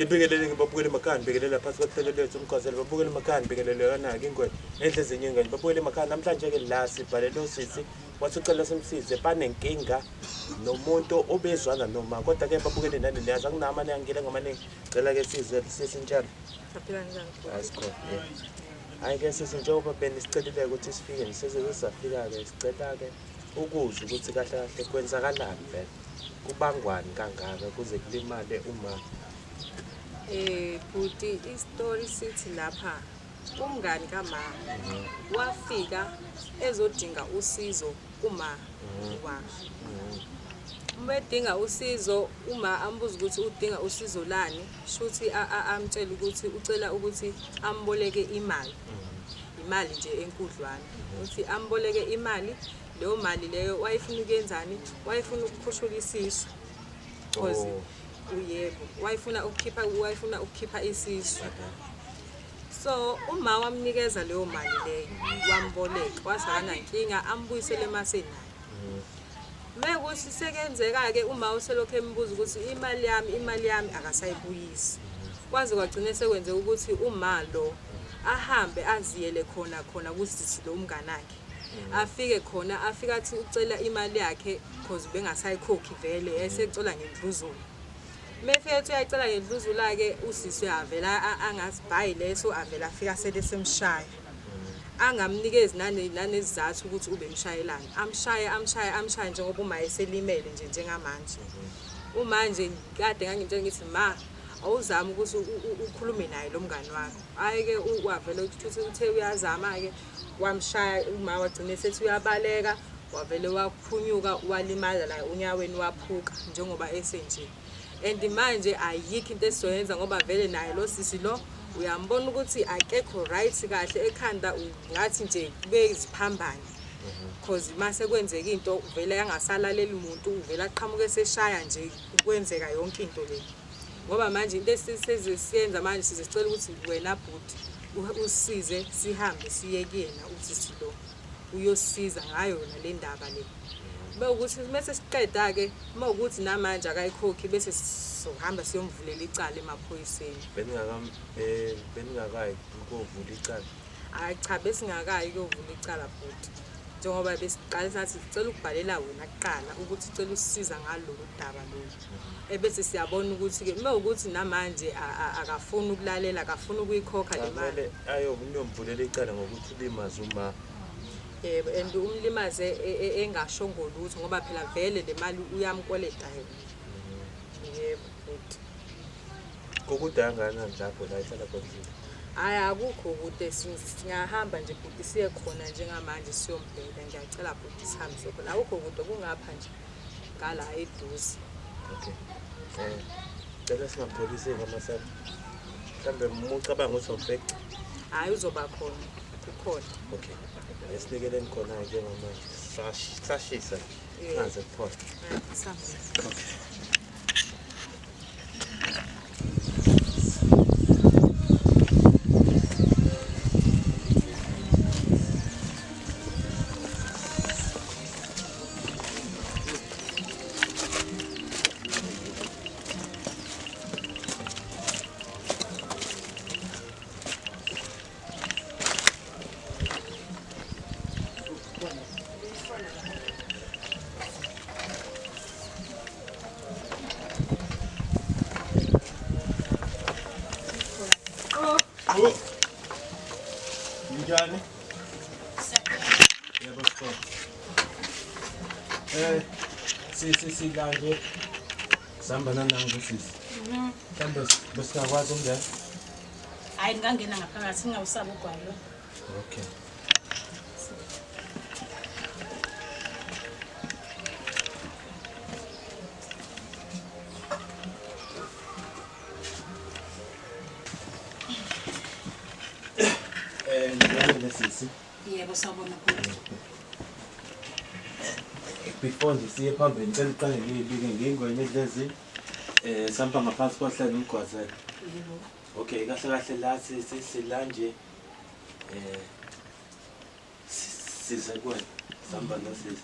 Ngibhekelele ngibabukele emakhaya ngibhekelela phansi kohlelo lethu umkhoselo babukele emakhaya ngibhekelele kana ke ingwenya endle ezinye ingane babukele emakhaya namhlanje ke la sibhalelo sisi wathi ucela simsize banenkinga nomuntu obezwana noma kodwa ke babukele nani niyazi akunamane angile ngamaningi cela ke size sisinjalo Saphila njani? asikho hayi ke sisi njengoba benicelile ukuthi sifike niseze safika ke sicela ke ukuzwa ukuthi kahle kahle kwenzakalani vele kubangwani kangaka kuze kulimale uma Buti istory sithi lapha umngani kama wafika ezodinga usizo uma wakhe. Umedinga usizo uma ambuza ukuthi udinga usizo lani, shuthi amtshela ukuthi ucela ukuthi amboleke imali. Imali nje enkudlwana. Uthi amboleke imali, leyo mali leyo wayifuna ukuyenzani? Wayifuna ukukhushula isisu. Because uyebo wayifuna ukukhipha isisu. So uma wamnikeza leyo mali leyo wamboleka wasana inkinga ambuyisele masenayo. Mekuthi sekenzeka ke uma uselokho embuza ukuthi imali yami akasayibuyisi. Kwaze kwagcina sekwenze ukuthi uma lo ahambe aziyele khona kusisi lo mngane wakhe. Afike khona afika athi ucela imali yakhe because bengasayikhokhi vele esecela ngendluzulu. Mefethu uyacela ngendluzula ke usisi uyavela angasibhayi leso avela afika sele semshaya. Angamnikezi nanezizathu ukuthi ube mshayelana. Amshaya njengoba uma eselimele nje njengamanje. Umanje kade ngangimtshela ngithi ma awuzama ukuthi ukhulume naye lo mngani wakho. Hayi ke wavela ukuthi uthe uyazama ke wamshaya uma wagcina sethi uyabaleka wavele waphunyuka walimala la unyaweni waphuka njengoba esenje. And manje ayikho into esizoyenza ngoba vele naye lo sisi lo uyambona ukuthi akekho right kahle ekhanda ngathi nje kube iziphambane. Because mase kwenzeka into vele yangasalaleli umuntu uvela aqhamuke seshaya nje kwenzeka yonke into le. Ngoba manje into esizesiyenza manje sizicela ukuthi wena bhuti usize sihambe siye kuyena usisi lo uyosiza ngayo yona le ndaba le. Bekuthi mase siqeda ke mawukuthi namanje akayikhokhi bese sohamba siyomvulela icala emaphoyiseni. Beningakayi ukuvula icala. Hayi cha besingakayi ukuvula icala bhuti. Njengoba besiqala sathi sicela ukubhalela wena kuqala ukuthi ucela usisiza ngalolu daba lolu. Ebese siyabona ukuthi ke mawukuthi namanje akafuni ukulalela akafuni ukuyikhokha le mali. Ayo unyomvulela icala ngokuthi ulimaze uma and umlimaze engashongo lutho ngoba phela vele le mali uyamkweleta yena. Yebo bhuti. Kokudanga ngani lapho la ihlala khona. Hayi akukho kude singahamba nje bhuti siye khona njengamanje siyombheka ngiyacela bhuti sihambe khona. Akukho kude kungapha nje ngala eduze. Okay. Cela singapholisi ngamasana. Mhlambe umucabanga ukuthi awubheka. Hayi uzoba khona kukhona. Okay. Esilekeleni khona njengamanje. Sashisa. Naze kuphela. Sahamba. Njani? Yebo sisi. Sisi kanje. Sihamba nanangu sisi. Mhlambe besingakwazi ukungena. Hayi ngangena ngaphakathi ngingawusaba ugwalo. Okay. Sisi. Yebo sawubona bhuti. Before ndisiye phambili ngicela uqale ngiyibike ngingwenye edlezi sihamba ngaphansi kohlelo umgwazela. Yebo. Okay kahle kahle la sisila nje size kwena sihamba nosisi.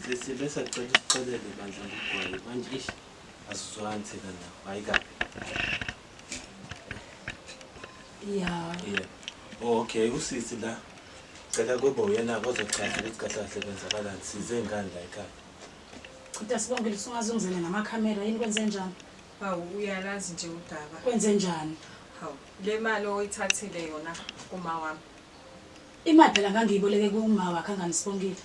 Sisi bese acela ukuxolele bandla ngigwaye manje asizwani thina nawe hayi kahle. Yeah. Okay, usisi la. Cela kube uyena ozochaza ukuthi kahle kahle kwenzakalani. Size ngani la ekhaya. Kodwa Sibongile usungazungizene namakhamera yini kwenze njani? Hawu uyalazi nje udaba. Kwenze njani? Hawu le mali oyithathile yona kuma wami. Imali phela ngangiyiboleke kuma wakhe anganisibongile.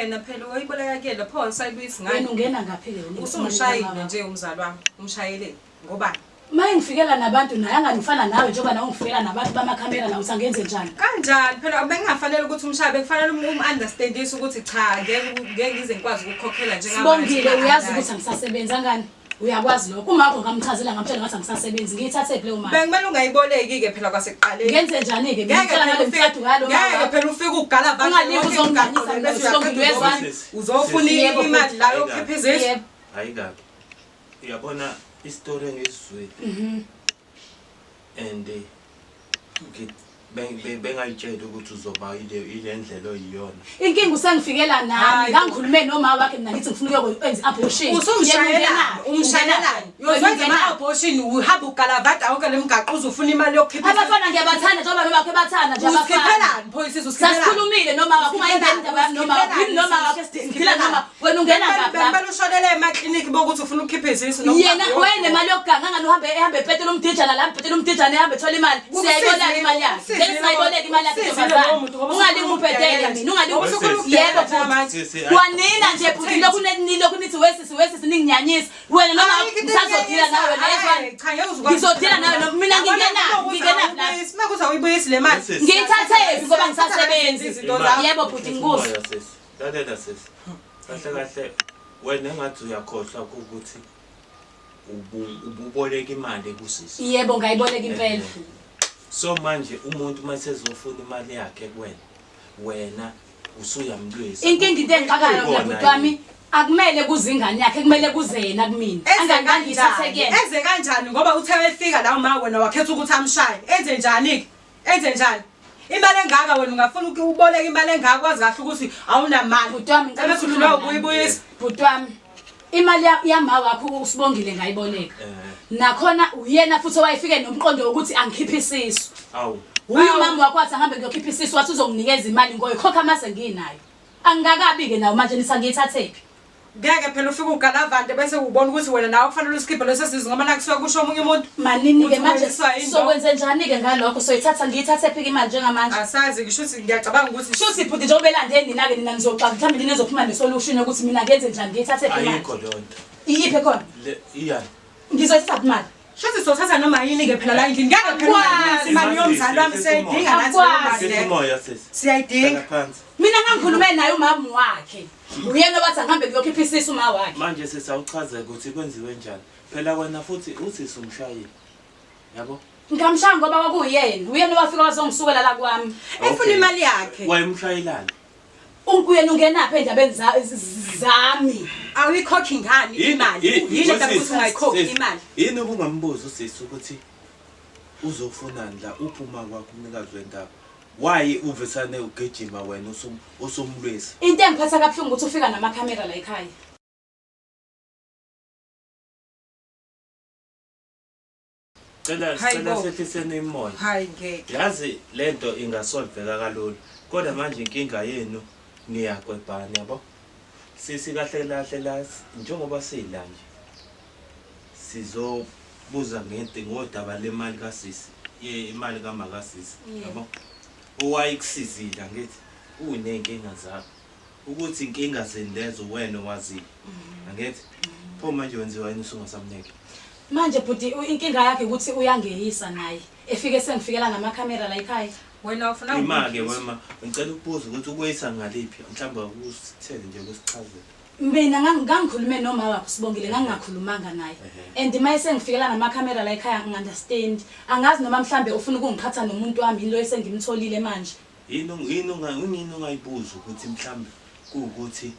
Na phela uyiboleka kuyena pho sayibuyisa ngani? Wena ungena ngaphi ke wena? Usungishayile nje umzali wami. Umshayeleni. Ngobani? Maye ngifikela nabantu naye angangifana nawe njengoba nawe ngifikela nabantu bamakhamera nawe usangenze njani? Kanjani phela bengafanele ukuthi umshabe kufanele understandise ukuthi cha ngeke ngize ngikwazi ukukhokhela njengamanje. Sibongile uyazi ukuthi angisasebenza ngani? Uyakwazi lokho uma wakho ngamchazela ngamtshela ngathi angisasebenzi ngiyithathe leyo mali. Bengimele ungayiboleki ke phela kwasekuqaleni. Ngenze njani ke? Ngicela ngale mfatu ngalo mama. Ngeke phela ufike ukugala abantu. Ungalimi uzonganisa bese Sibongile wezani. Uzofuna imali la yokukhipha izizwe. Hayi kabi. Uyabona istory ngesizwe. And bengayitshela ukuthi uzoba ile ndlela oyiyona. Inkinga usengifikela nami ngangikhulume noma wakhe mina ngithi ngifuna ukwenza abortion. Umshayelani. Yozwenza ama-abortion uhamba ugalavada yonke lemigaqo uzofuna imali yokukhipha. Abafana ngiyabathanda njengoba noma bakhe bathanda nje abafana. Usikhiphelani pho isizwe usikhiphelani. Sasikhulumile noma wakhe ungayingeni indaba yami noma yini noma wakhe sikhila noma wena ungena ngapha. Bengimele ushonele emakliniki bokuthi ufuna ukukhipha izisu noma. Yena wena imali yokuganga ngani uhambe ephetela umdijana la mphetela umdijana ehambe ethola imali. Siyayibona imali yakhe. Ngisayiboleka imali yakhe ntombazana. Ungalimi uphetele mina ungalimi. Yebo futhi. Wanina nje futhi lokhu nithi wesisi ninginyanyisa. Wena noma ngisazodila nawe nezwana. Ngizodila nawe mina ngingena la. Simakuthi awuyibuyisi le mali. Ngiyithathe ngoba ngisasebenzi. Yebo futhi ngikuzo. Lalela sisi. Kahle kahle wena engathi uyakhohlwa ukuthi ububoleka imali kusisi. Yebo ngayiboleka impela. So manje umuntu masezofuna imali yakhe kuwena wena usuyamlwisa. Inkinga into engixakayo ngabhuti wami akumele kuzingane yakhe kumele kuze yena kumina. Angangangithathe kuyena. Enze kanjani ngoba uthe wefika la uma wena wakhetha ukuthi amshaye. Enze njani ke? Enze njani? Imali engaka wena ungafuna ukuboleka imali engaka kwazi kahle ukuthi awunamali. Bhuti wami ngicela ukuthi lo ubuyibuyisa. Bhuti wami imali yama wakho uSibongile ngayiboleka. Nakhona uyena futhi owayefike nomqondo ukuthi angikhiphe isisu. Awu. Uyu mama wakho athi angabe ngiyokhipha isisu wathi uzonginikeza imali ngoyikhokha mase nginayo. Angingakabi ke nawo manje nisangiyithathephi. Ngeke phela ufike ugalavande bese ubona ukuthi wena nawe kufanele usikhiphe leso sizwe ngoba nakusuka kusho omunye umuntu. Manini ke manje sokwenze njani ke ngalokho soyithatha ngiyithathephi ke imali njengamanje. Asazi ngisho ukuthi ngiyacabanga ukuthi shuthi futhi njengoba elande nina ke nina nizoxoxa mhlawumbe nina nizophuma nesolution ukuthi mina ngenze njani ngiyithathephi imali. Ayikho lonto. Iyiphe khona? Iyani. Ngizoyithatha imali. Shothi sothatha noma yini ke phela la endlini ngeke phela imali yomzali wami seyidinga nathi simoya sisi. Siyayidinga. Mina ngangikhulume naye umama wakhe. Uyena wathi angabe kuyokhipha isisu uma wakhe. Manje sesawuchaza ukuthi kwenziwe njani. Phela wena futhi usisi umshayeli. Yabo? Ngamshaya ngoba kwakuyena. Uyena wafika wazongisukela la kwami. Efuna imali yakhe. Wayemshayelana. Unkuyena ungenaphi endabeni zami? Awuyikhokhi ngani imali? Yini ukuthi ungayikhokhi imali? Yini ubungambuza usisi ukuthi uzofunani la uphuma kwakho umnikazi wendaba? Why uvesane ugejima wena usumlwisa? Into engiphatha kabuhlungu ukuthi ufika namakhamera la ekhaya. Cela sethesene imoya. Hayi ngeke. Yazi lento ingasolveka kalula. Kodwa manje inkinga yenu niyakwebhana yabo. Sisi kahle kahle la njengoba sila nje. Sizobuza ngodaba lemali kaSisi. Imali kaMakasisi yabo. Owayikusizila ngithi unenkinga zakho. Ukuthi inkinga zendezo wena wazi. Angithi pho manje wenziwa yini usungasamneke? Manje bhuti inkinga yakhe ukuthi uyangeyisa naye. Efike sengifikela namakhamera la ekhaya. Wena ufuna imake wema ngicela ukubuza ukuthi ukuyisa ngaliphi mhlawumbe ukusithele nje ukusichazela. Mina ngangikhulume noma wakho Sibongile ngangingakhulumanga naye. And maye sengifikela namakhamera la ekhaya ngingunderstand. Angazi noma mhlambe ufuna ukungiphatha nomuntu wami lo esengimtholile manje. Yini ungayibuza ukuthi mhlambe ukuthi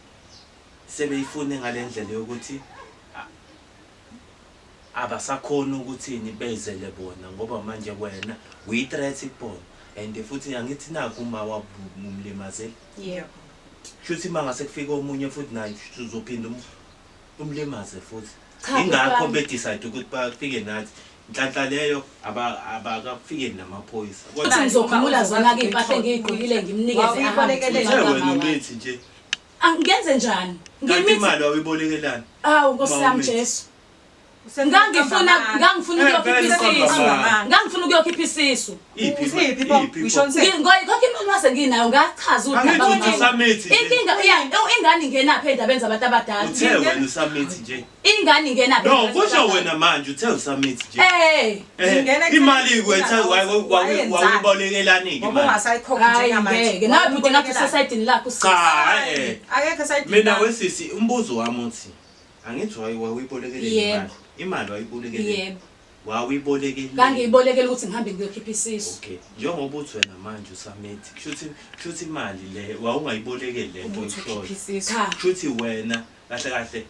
sebeyifune ngalendlela yokuthi abasakhona ukuthini bezele bona ngoba manje wena uyi-threat kubona and futhi angithi naku uma wabumlimaze. Yebo. Shuthi mangase kufika omunye futhi naye uzophinda umlimaze futhi. Ingakho be decide ukuthi bafike nathi nhlanhla leyo abakafike namaphoyisa Uthi ngizokhumula zona-ke iy'mpahla engiyigqokile ngimnikeze wena umithi nje angenze njani kanti imali wawibolekelana awu nkosi yami Jesu ngangifuna ukuyokhipha isisu ngoyikhokha imali mase nginayo ngachaza ingane ingenaphi ey'ndabeni zabantu abadala uthe wena usamithi nje ingane ingenaphi no kusho wena manje uthe usamithi nje imali kwetha wawibolekelani-ke ngeke nawe bhuti ngathi usesayidini lakho mina wesisi umbuzo wami uthi angithi wawibolekele imali wayibolekele yebo wawibolekele ngangiyibolekele ukuthi ngihambe ngiyokhipha isisu okay njengoba uthi wena manje usamithi kushuthi imali le wawungayibolekeli lento kushuthi wena kahle kahle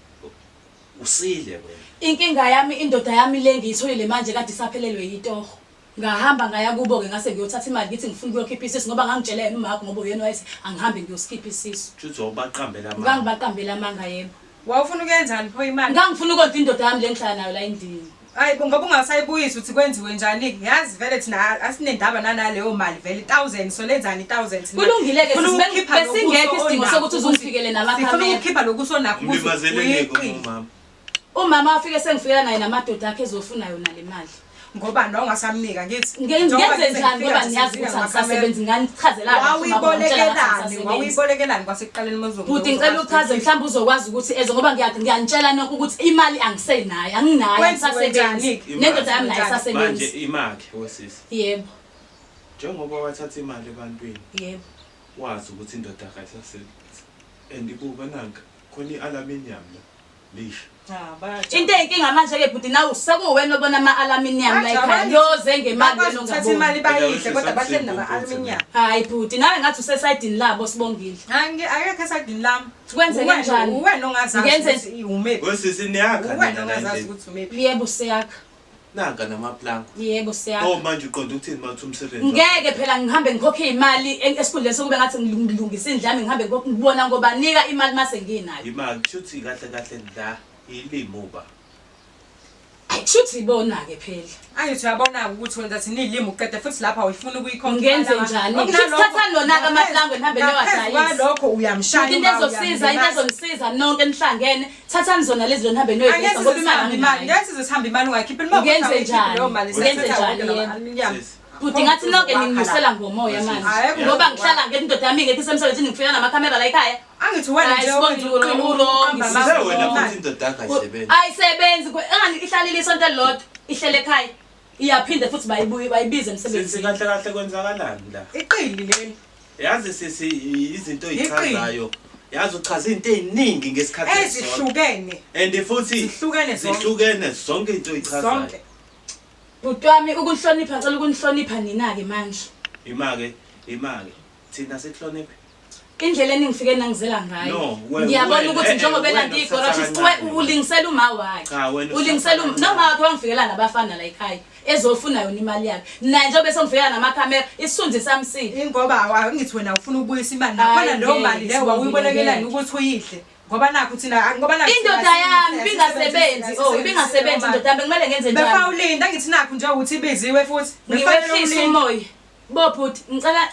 usile wena inkinga yami indoda yami le ngiyitholile manje kade isaphelelwe yitoho ngahamba ngaya kubo-ke ngase ngiyothatha imali ngithi ngifuna ukuyokhipha isisu ngoba ngangitshele yena umakho ngoba uyena wayethi angihambe ngiyosikipha isisu kushuthi wawubaqambela amanga ngangibaqambela amanga yebo wawufuna ukuyenzani pho imali ngangifuna ukonta indoda yami le ngihlala nayo la endini hayi ngoba ungasayibuyisa uthi kwenziwe njani yazi vele thina asinendaba nanaleyo mali vele 1000 so lenzani 1000 kulungile-ke besingekho isidingo sokuthi uzungifikele sifuna namakhamera ukukhipha lokhu sonakho ulimazeleleko umama umama wafike sengifikela naye namadoda akhe ezofuna yona le mali ngoba no ungasamnika ngithi ngenze njani ngoba niyazi ukuthi angisasebenzi wawibolekelani kwasekuqaleni bhuti ngicela uchaze mhlawumbe uzokwazi ukuthi ngoba ngiyanitshela nokho ukuthi imali angisenayo anginayo angisasebenzi nendoda yami nayo isasebenzi manje imakhe wesisi yebo njengoba wathatha imali ebantwini yebo wazi ukuthi indoda akayisasebenzi and ibuka nanka khona i-aluminium la lisha into eyinkinga manje-ke bhuti nawe sekuwena obona ama-aluminium la ekhaya yoze ngemali wena ongaboni imali bayihle kodwa bahleli nama-aluminium hayi bhuti nawe ngathi usesayidini labo sibongile akekho esayidini lami kwenzeke kanjani uwena ongazazi umephi wesisi niyakha uwena ongazazi ukuthi umephi yebo siyakha nanka namaplanka yebo siyakha manje uqonda ukuthini mathi umsebenzi ngeke phela ngihambe ngikhokhe iy'mali esikhundleni sokube ngathi ngilungisa indlami ngihambe ngibona ngoba nika imali mase nginayo imali kushuthi kahle kahle la ilimuba kushuthi ibona-ke phela angithi uyabona-ke ukuthi wenza thina iy'limi uqede futhi lapha uyifuna ukuyikhokha ngenze njani thathani lona-ke amaplango nihambe niyowadayisa lokho uyamshaya into ezosiza into ezonisiza nonke nihlangene thathani zona lezi zo nihambe niyoyidayisa ngoba imali anginayo ngeke sizohamba imali ungayikhiphi ngenze njani bhuti ngathi nonke ningibusela ngomoya manje ngoba ngihlala ngeke indoda yami ingekho isemsebenzini ngifika namakhamera la ekhaya angithi wena nje wena futhi indoda yakho ayisebenzi ayisebenzi ihlalile isonto elilodwa ihlele ekhaya iyaphinde futhi bayibize emsebenzini kahle kahle kwenzakalani la iqili leli yazi sisi izinto oyichazayo yazi uchaza into eziningi ngesikhathi ezihlukene and futhi zihlukene zonke into oyichazayo bhuti wami ukunihlonipha ngicela ukunihlonipha nina-ke manje imake thina sekuhloniphe indlela eningifike nangizela ngayo ngiyabona ukuthi njengoba enandiyigorasho ulingisela uma wakhe ulingisela noma wakhe wangifikela nabafana la ekhaya ezofuna yona imali yakhe naye njengoba sengifikela namakhamera isithunzi sami sihle ingoba angithi wena ufuna ukubuyisa imali nakhona leyo mali leyo wawuyibolekelani ukuthi uyihle ngoba nakho thina ngoba nakho indoda yami ibingasebenzi indoda yami kumele ngenze njani befawulinda angithi nakho nje ukuthi ibiziwe futhi ngiwehlisa umoya bobhuti ngicela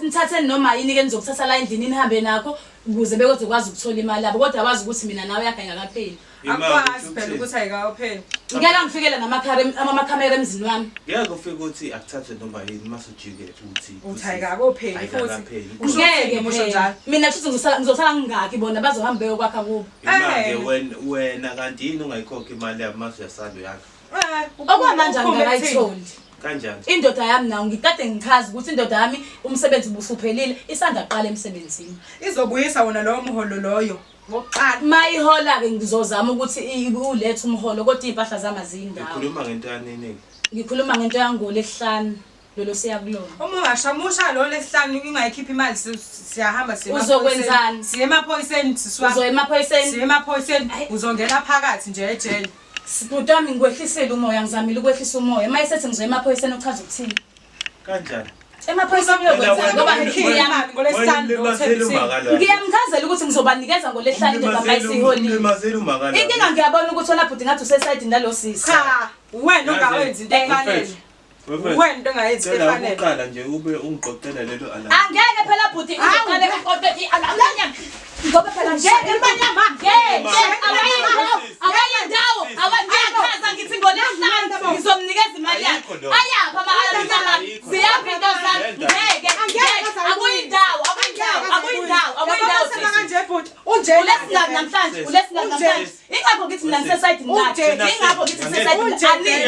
nithatheni noma yini ke nizokuthatha la endlini nihambe nakho ukuze bekuzokwazi ukuthola imali yabo kodwa wazi ukuthi mina nawe yakhe ngakapheli akwazi phela ukuthi ayikapheli ngeke ngifikele namakhamera emzini wami ngeke ufike ukuthi akuthathe noma yini masujike uthi ayikapheli futhi ngeke musho njalo mina futhi ngizosala ngingaki bona bazohamba beyokwakha kubo imake wena kanti yini ungayikhokha imali yabo mase uyasalo yakho okwamanje angikayitholi kanjani indoda yami nawo ngikade ngichaza ukuthi indoda yami umsebenzi ubusuphelile isanda qala emsebenzini izobuyisa wona lowo mholo loyo ngokuqala mayihola-ke ngizozama ukuthi ulethe umholo kodwa iy'mpahla zami azindawo ngikhuluma ngento yanini ngikhuluma ngento yangolesihlanu lolo siyakulona uma ungashamusha lo lesihlanu ingayikhiphi imali siyahamba uzokwenzani siye emaphoyiseni uzoya emaphoyiseni siye emaphoyiseni uzongena phakathi nje ejele bhuti wami ngikwehlisele umoya ngizamile ukwehlisa umoya uma esethi ngizoya emaphoyiseni uchaza ukuthini kanjani emaphoyiseni uyokwenza ngoba ngiyamchazela ukuthi ngizobanikeza ngolesihlanu indoda mayisiholile inkinga ngiyabona ukuthi wona bhuti ngathi usesayidini lalo sisi Wena ongawenzi into efanele. Wena into ongayenzi into efanele. Uqala nje ube ungiqoqela lelo alarm. Angeke phela bhuti uqale uqoqe alarm. Ngoba phela ngeke manyama. Awayindawo. Awangiyakhaza ngithi ngolesihlanu ngizomnikeza imali yakhe. Ayapha ama-alarm. Ziyaphi into zami. Ngeke. Akuyindawo. Kanje bhuti. Unje Ulesingani namhlanje. Ingakho ngithi mina ngisesayidini lakhe. Ingakho ngithi ngisesayidini.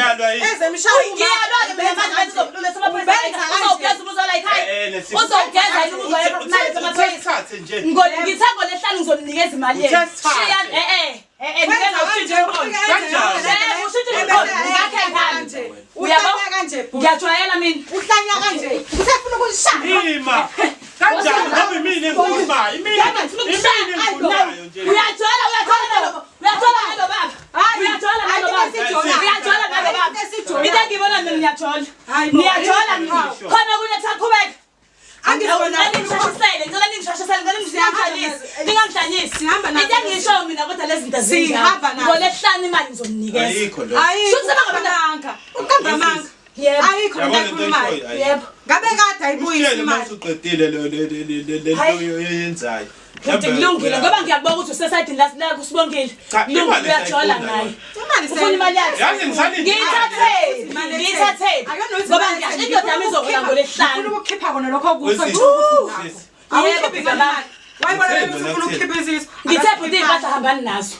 Ezemshawo. Ngiyalwa-ke mina manje benzizobulula samaphoyisa. Uzogeza umuzola ekhaya. Uzogeza yini umuzola ekhaya samaphoyisa. Ngithe ngolesihlanu ngizomnikeza imali yenu. Shiyani ngiyajwayela mina. Uhlanya kanje. Usefuna ukuzishaya. Ima. Kanjani ngoba imini engikhulumayo. Imini engikhulumayo nje. Uyajwayela ngalo baba. Uyajwayela ngalo baba. Into engibona mina ngiyajola. Ngiyajola khona kunye kusaqhubeka. Ningangidlanyisi. Into engisho mina kodwa lezi zinto ngolesihlanu imali ngizomnikeza. Ayikho lo. Uqamba amanga. Yebo. Ayikho into ekhulumayo. Yebo. Ngabe kade ayibuyisa Uhlele imali. mase uqedile lo yenzayo. Futhi kulungile ngoba ngiyabona ukuthi usesayidini la kusibongile. Kulungile uyajola ngayo. Ufuna imali yakhe. Yazi ngisani Ngiyithathele. Ngoba ngiyasho indoda yami izobuya ngolesihlanu. Ufuna ukukhipha kona lokho kufa nje. Awuyikhiphi imali. Wayibona ukuthi ufuna ukukhipha iziso. Ngithe futhi impahla hambani nazo.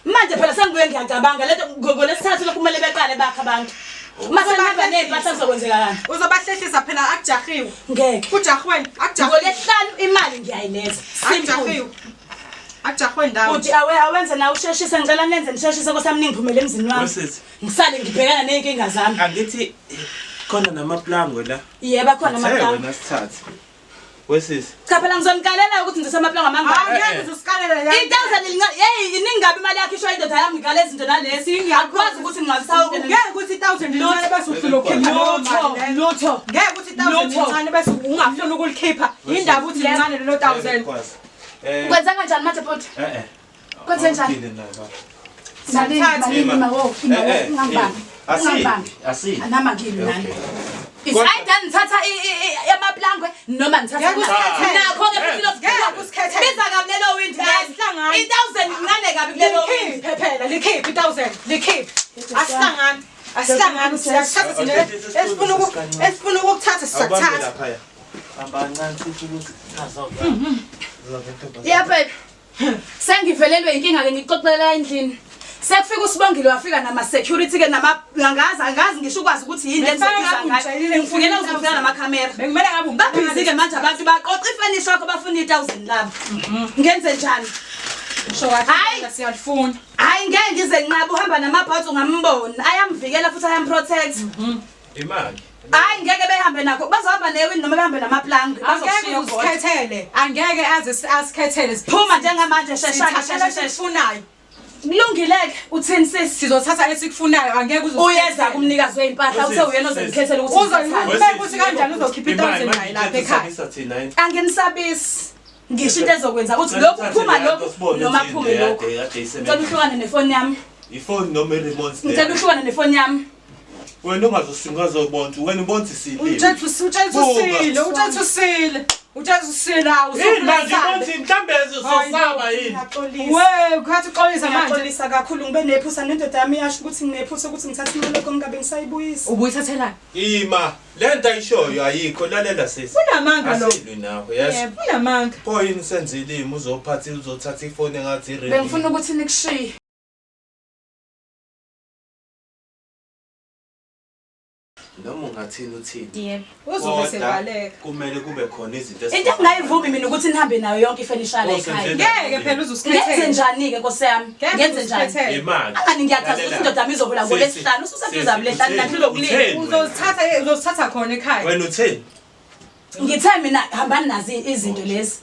Manje phela sengibuye ngiyacabanga leto ngolesithathu lokhu kumele beqale bakhe abantu. Mase ngiba neziphatha kuzokwenzeka kanti. Uzobahlehlisa phela akujahiwe. Ngeke. Kujahweni, akujahiwe. Ngolesihlanu imali ngiyayiletha. Akujahiwe. Akujahiwe ndawo. Uthi awenze nawe usheshise ngicela nenze nisheshise kwasami ningiphumele emzini wami. Ngisale ngibhekana nenkinga zami. Angithi khona namaplango la. Yebo khona amaplango. Wena sithathe. Wesisi. Cha phela ngizomkalela ukuthi ngizosamaplango amangaka. Angeke uzosikalela la. 1000 iningabe imali yakhe ishwa indoda yami ngikale izinto nalesi. Akwazi ukuthi ngingazisawukela. Ngeke ukuthi 1000 lincane bese uhlula ukhipha lutho. Ngeke ukuthi 1000 lincane bese ungafuna ukulikhipha. Indaba uthi lincane lelo 1000. Kwenza kanjani manje bhuti? Kwenze njani? Asi. Anama ngini nani? Isayida ngithatha amaplangwe noma ngithatha nakho ke futhi Ngeke biza kabi lelo windi Asihlangani. 1000 incane kabi kulelo windi. Phephela likhiphi 1000 likhiphi. Asihlangani siyathatha sine esifuna ukuthatha sisathatha. Abancane futhi ukuthi azawuba. Yeah babe. Sengivelelwe inkinga ke ngiqoqelela endlini. Sekufika usibongile wafika nama security ke angazi ngisho ukwazi ukuthi yini lenzokuza ngayo. Ngifungela uzofika nama camera. Bekumele ngabe Babhizi ke manje abantu baqoqa ifurniture yakho bafuna 1000 labo. Ngenze njani? Sho wathi siyalifuna. Hayi ngeke ngize nqaba uhamba namabhothi ungambona. Ayamvikela futhi ayamprotect. Imali. Hayi ngeke behambe nakho. Bazohamba newini noma behambe namaplangi. Angeke usikhethele. Angeke asikhethele. Phuma njengamanje sheshana Sifunayo. Kulungileke uthini sisi Sizothatha esikufunayo angeke uyeza kumnikazi weimpahla uthe uyena ozengikhethela ukuthi uzobeka ukuthi kanjani uzokhipha 1000 naye lapha ekhaya. Angenisabisi. Ngisho into ezokwenza ukuthi lokhu phuma lokhu noma phume lokhu. Ngicela uhlukane nefoni yami. Ifoni noma remote. Ngicela uhlukane nefoni yami. Wena ungazosingaza ubonke. Wena ubonke isile. Utsheluzisile awu. Manje ubonke mhlambe uzosaba yini? We, ukhathi uxolisa manje. Ngixolisa kakhulu ngibe nephusa nendoda yami yasho ukuthi nginephusa ukuthi ngithathe imali lokho ngingabe ngisayibuyisa. Ubuyithathelani? Ima, lento ayishoyo ayikho lalela sisi. Unamanga lo. Asilwi nawe, yes. Yebo, unamanga. Pho yini senzile imi uzothatha ifoni engathi ready. Bengifuna ukuthi nikushiye. Noma ungathini uthini. Yebo. Uzobe sebaleka. Kumele kube khona izinto Into engingayivumi mina ukuthi nihambe nayo yonke ifurniture la ekhaya. Ngeke phela uzosikhethela. Ngenze njani ke Nkosi yami? Ngenze njani? Imali. Angani ngiyathatha ukuthi indoda yami izohola ngolesihlanu ususeduze abulehlanu nathi lokulima. Uzosithatha khona ekhaya. Wena uthini? Ngithe mina hambani nazi izinto lezi.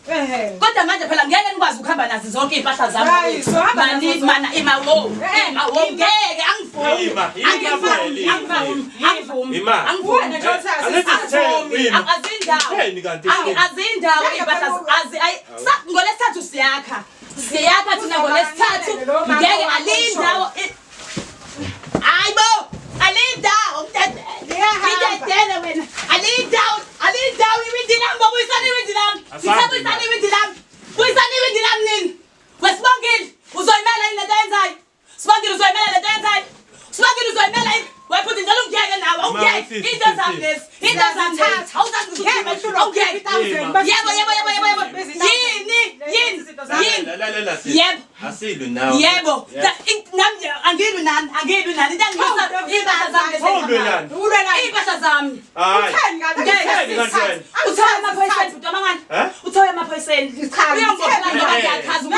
Kodwa manje phela ngeke nikwazi ukuhamba nazi zonke impahla zami. Hayi, so hamba nazo Mani mana imawo. Imawo ngeke angivumi. Angivumi. Azindawo impahla ngolesithathu siyakha. Siyakha thina ngolesithathu. Ngeke alindawo. Hayibo. ngidedele wena alidawu iwindi lami bobuyisana iwindi lami ngisabuyisana iwindi lami buyisana iwindi lami nini wesibongile uzoyimela yini lento yenzayo sibongile uzoyimela lento yenzayo sibongile uzoyimela yini wayiphuthi njalo ungiyeke nawe awungiyeke into zami lezi into zami lezi awuzazi ukuthi awungiyeke yebo asilwe nawe yebo nami angilwi nani into engiyisa impahla zami impahla zami uthoya amaphoyiseni futhi amangani uthoya amaphoyiseni uyangiyakhaza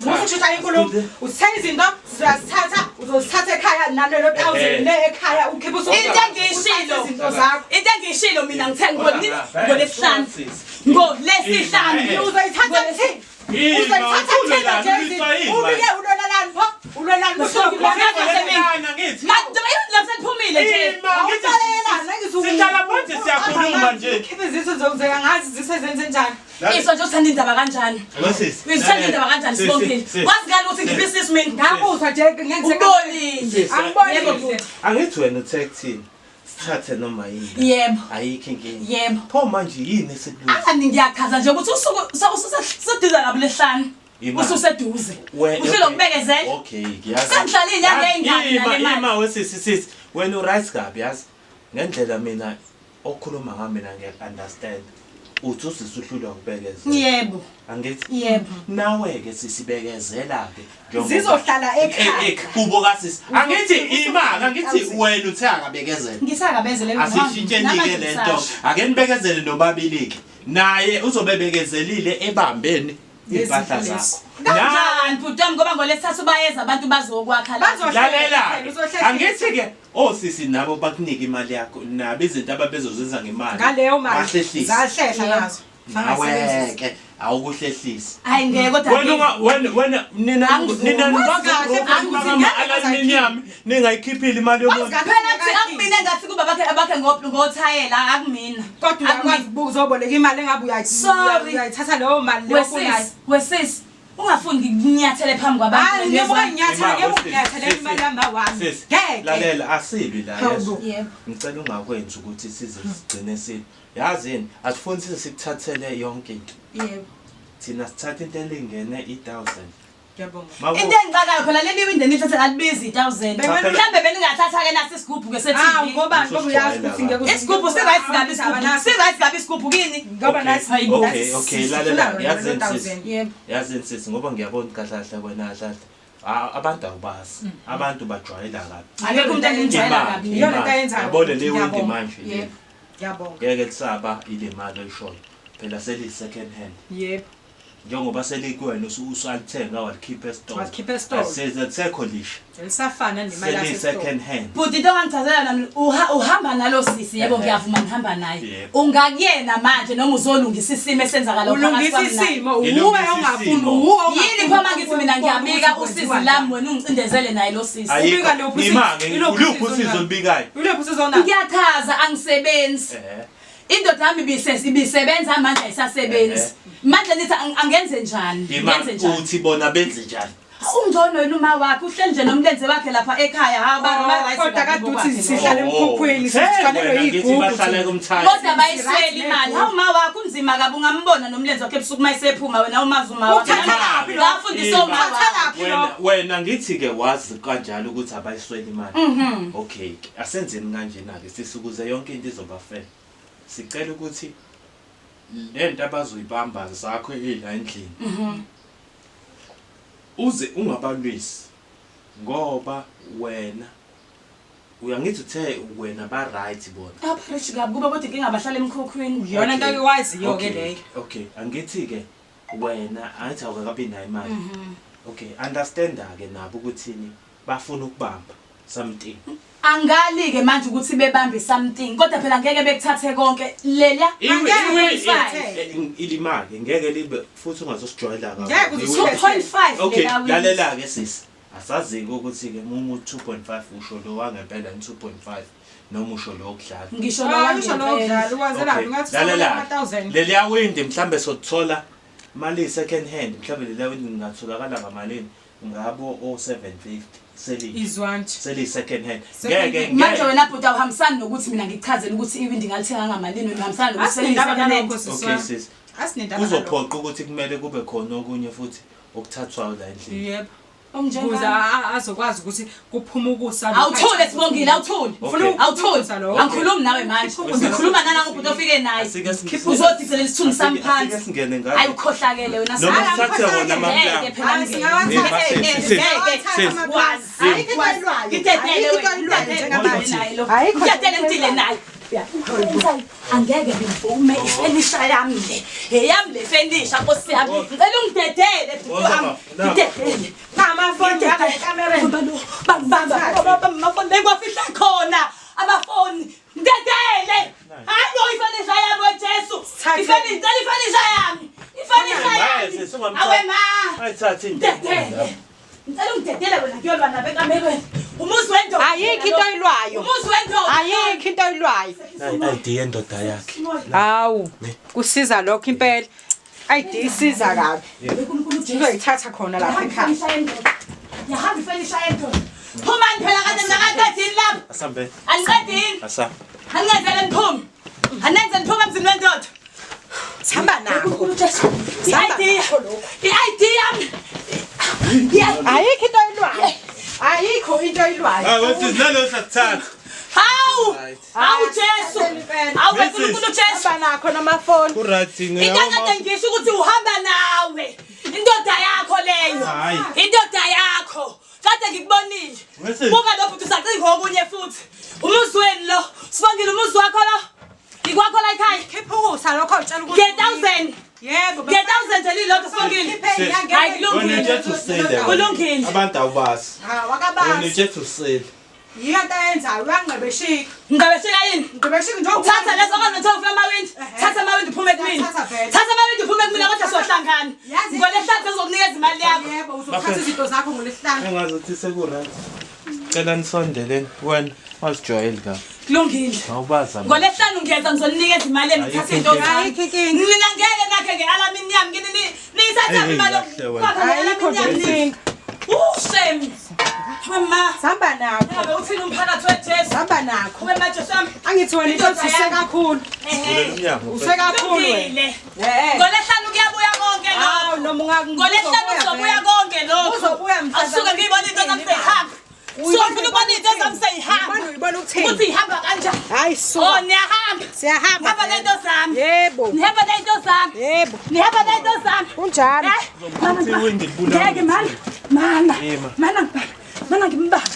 ukuthi 1000 Uthenga izinto sizazithatha uzozithatha ekhaya nalelo 1000 le ekhaya ukhipha into engiyishilo mina ngithenga ngolesihlanu ngolesihlanu uzoyithatha uzayithatha thina nje ubike ulolelani pho ulolelani lapsekuphumile nje sihlala phansi siyakhuluma nje khipha iziso zokuzeka ngazi zisezenze njani iso nje uthanda indaba kanjani uyithanda indaba kanjani sibongile wazi ngani ukuthi ngibisisi mina ngakuzwa nje ubonile angibonile angithi wena uthekthini sithathe noma yini yebo ayikho inkinga yebo pho manje yini esedluze angani ngiyachaza nje ukuthi ususeduze kabi lehlanu ususeduze uhlelo ukubekezela okay ngiyazi sengihlala inyanga eyingane nale mali ima wesisi wena uright kabi yazi ngendlela mina okhuluma ngami mina ngiyaunderstand uthi usisuhlulwa ukubekezela yebo angithi yebo nawe ke sisibekezela ke zizohlala ekhaya kubo kasisi angithi imanga ngithi wena uthe akabekezela ngisakabezele asishintsheni ke lento ake nibekezele nobabili ke naye uzobebekezelile ebambeni impahla zakho kanjani bhutam ngoba ngolesithathu bayeza abantu bazokwakha lalela angithi ke osisi nabo bakunika imali yakho nabo izinto ababezozenza ngemali ngaleyo mali zahlehla nazo nawe ke awukuhlehlisi hayi ngeke kodwa wena nina aluminium ningayikhiphile imali yomuntu phela kuthi akumina ngathi kuba abakhe ngothayela akumina kodwa uyakwazi uzoboleka imali engabe uyayithatha leyo mali leyo wesisi ungafuni nginyathele phambi kwabantu hayi ngibuka nginyathele imali yami awami ngeke lalela asilwi la yebo ngicela ungakwenza ukuthi size sigcine sini yazini asifuni size sikuthathele yonke into yebo thina sithatha into elingene 1000 ngiyabonga into engicakayo phela leli winde nithathe alibizi 1000 mhlambe beningathatha ke nasi isigubhu ke seTV ngoba uyazi ukuthi ngeke isigubhu siright gabi isigubhu kini ngoba nasi okay lalela yazini sisi ngoba ngiyabona kahle wena kahle abantu awubazi abantu bajwayela kabi akekho umuntu engijwayela kabi iyona into ayenzayo yabona le windi manje ngiyabonga ngeke lisaba ile mali oyishoyo phela seli second hand yebo njengoba selikuwena usalithenga walikhipha estore asisekho lisha elisafana nemali yase second hand but into engangichazela nami uhamba nalo sisi yebo ngiyavuma ngihamba naye ungakuyena manje noma uzolungisa isimo esenzakala phakathi kwami ulungisa isimo uwe ongafuni uwe yini phoma ngithi mina ngiyabika usizi lami wena ungicindezele naye lo sisi ubika lo uluphi usizo olubikayo uluphi usizona ngiyachaza angisebenzi indoda yami ibisebenza manje ayisasebenzi manje nithi angenze njani ngenze njani uthi bona benze njani ungcono yena uma wakhe uhleli nje nomlenze wakhe lapha ekhaya abantu ba-right kodwa kade uthi sihlale emkhukhwini sifanele igubhu kodwa bayiswele imali hawu uma wakhe unzima kabi ungambona nomlenze wakhe ebusuku mayisephuma wena umazi uma wakhe ngafundisa uma wakhe wena ngithi ke wazi kanjalo ukuthi abayiswele imali okay asenzeni kanjena ke sisukuze yonke into izoba fair sicela ukuthi lento abazoyibamba zakho la endlini uze ungabalwisi ngoba wena uyangithi uthe wena ba right bona aphakathi kabi kuba kodwa ngingabahlala emkhokhweni iyona into oyiwaziyo ke leyo okay angithi ke wena ayithi awukabi nayo imali okay understand ke nabo ukuthini bafuna ukubamba something angali ke manje ukuthi bebambe something kodwa phela ngeke bekuthathe konke lelia ilimali ngeke libe futhi ungazosijwayela kabi ngeke uthi 2.5 okay lalela ke sisi asazi ukuthi ke uma 2.5 usho lo wangempela 2.5 noma usho lo okudlala ngisho lo wangempela ukwenzelani ungathi 1000 lelia windi mhlambe sothola mali second hand mhlawumbe le windi ngingatholakala ngamalini ngabo o750 seli second hand ngeke manje wena bhuti awuhambisani nokuthi mina ngichazele ukuthi iwindi ngalithenga ngamalini wena uhambisana nokuthi okay sis kuzophoqa ukuthi kumele kube khona okunye futhi okuthathwayo la endlini yebo ukuze azokwazi ukuthi kuphuma ukusa awuthule Sibongile awuthule angikhulumi nawe manje ngikhuluma nana ngubhuti ofike naye uzothi sele isithunzi sami phansi ayikhohlakele wena sathe wona amaplan angeke ngivume ifenisha yami le eyami le fenisha Nkosi yami ngicela ungidedele ngidedele amafoni akamereni amafoni kwafihla khona amafoni ngidedele hayi no ifenisha yami weJesu ifenisha yami awe ma ayithathe ngidedele ngicela ungidedele wena kuyolwa nabekamereni umuzi wendoda ayikho into oyilwayo umuzi wendoda ayikho into oyilwayo ID yendoda yakhe hawu kusiza lokho impela ID isiza kabi uzoyithatha khona lapha ekhaya yahamba ifenisha yendoda phuma phela kade ngakaqedini lapha asambe aniqedini angenzele niphume anenze niphume emzini wendoda sihamba nakho i-ID yami ayikho into oyilwayo ayikho into oyilwayo wethi nalo sakuthatha hawu Jesu awu uNkulunkulu Jesu sihamba nakho namafoni kuright ingakade ngisho ukuthi uhamba nawe indoda yakho leyo indoda yakho kade ngikubonile buka lo futhi usacinga okunye futhi umuzi wenu lo Sibongile umuzi wakho lo ikwakho la ekhaya khipha ukusa lokho utshela ukuthi nge-1000 yebo nge-1000 elilodwa Sibongile hayi kulungile abantu awubazi wakabazi unethe sale yiyo into ayenzayo uyangqebeshika ngibesheka yini ngqebeshika njengoba thatha lezo kanje uthofa amawindi thatha amawindi uphume kumina thatha amawindi uphume kumina kodwa siyohlangana ngolesihlanu sizokunikeza imali yakho yebo uzothatha izinto zakho ngolesihlanu engazothi sekuright cela nisondeleni wena wasijwayeli kabi kulungile awubazi ngolesihlanu ngiyeza ngizoninikeza imali engithatha into ayikho inkinga mina ngeke nakhe nge-alamini yami niyithatha imali ayikho inkinga shame mama sihamba nakho ngabe uthini umphakathi weJesu sihamba nakho kube manje sami angithi wena into use kakhulu use kakhulu ngolesihlanu kuyabuya konke hawu noma ngolesihlanu uzobuya konke lokho uzobuya asuke ngiyibona into zami seyihamba sofuna ubona into zami seyihamba uyibona ukuthini ukuthi ihamba kanjani hayi oh niyahamba siyahamba hamba nento zami yebo nihamba nento zami yebo nihamba nento zami kunjani ngeke mana ngimbambe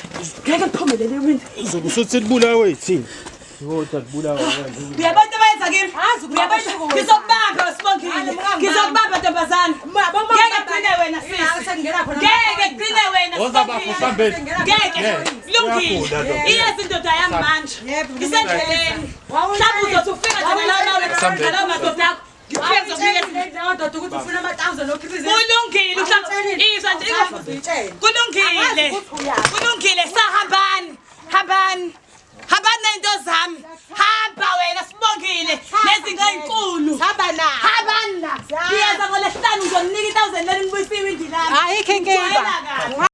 ngeke kuphumelele iwindi uzokusuthi libulawe yithini yodwa libulawe uyabona into abayenza kimi uyabona ngizokubamba Sibongile ngizokubamba ntombazana ngeke kuqine wena sisi ngeke kuqine wena Sibongile ngeke kulungile iyesi indoda yami manje ngisendleleni mhlawumbe uzothi ufika njalo lawo madoda akho kulungile sahambani nento zami hamba wena Sibongile nezinto ezinkulu hamba ngiyeza ngolesihlanu ngizoninika 1000 leni ngibuyisa iwindi lami ayikho inkinga